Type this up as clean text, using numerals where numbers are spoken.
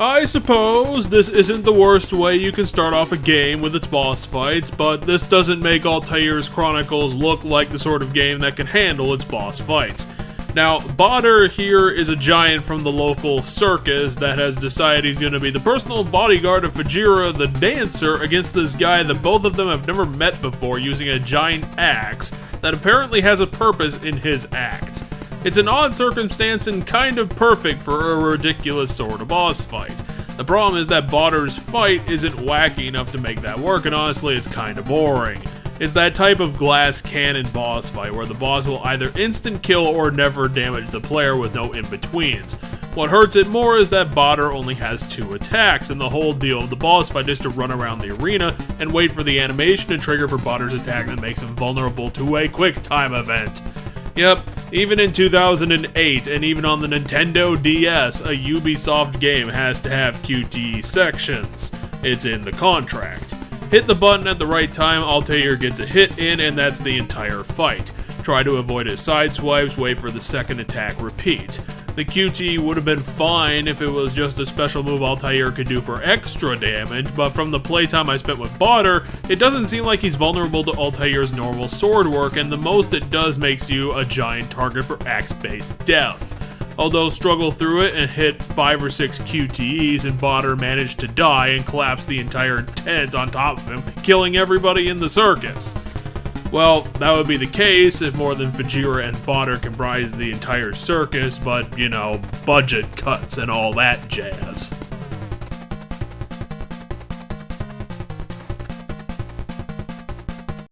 I suppose this isn't the worst way you can start off a game with its boss fights, but this doesn't make Altair's Chronicles look like the sort of game that can handle its boss fights. Now, Badr here is a giant from the local circus that has decided he's going to be the personal bodyguard of Fajira the dancer against this guy that both of them have never met before using a giant axe that apparently has a purpose in his act. It's an odd circumstance and kind of perfect for a ridiculous sort of boss fight. The problem is that Badr's fight isn't wacky enough to make that work, and honestly it's kinda boring. It's that type of glass cannon boss fight where the boss will either instant kill or never damage the player with no in-betweens. What hurts it more is that Badr only has 2 attacks, and the whole deal of the boss fight is to run around the arena and wait for the animation to trigger for Badr's attack that makes him vulnerable to a quick time event. Yep, even in 2008 and even on the Nintendo DS, a Ubisoft game has to have QTE sections. It's in the contract. Hit the button at the right time, Altair gets a hit in, and that's the entire fight. Try to avoid his side swipes, wait for the second attack, repeat. The QTE would have been fine if it was just a special move Altair could do for extra damage, but from the playtime I spent with Badr, it doesn't seem like he's vulnerable to Altair's normal sword work, and the most it does makes you a giant target for axe-based death. Although struggle through it and hit 5 or 6 QTEs, and Badr managed to die and collapse the entire tent on top of him, killing everybody in the circus. Well, that would be the case if more than Fajira and Badr comprised the entire circus, but, you know, budget cuts and all that jazz.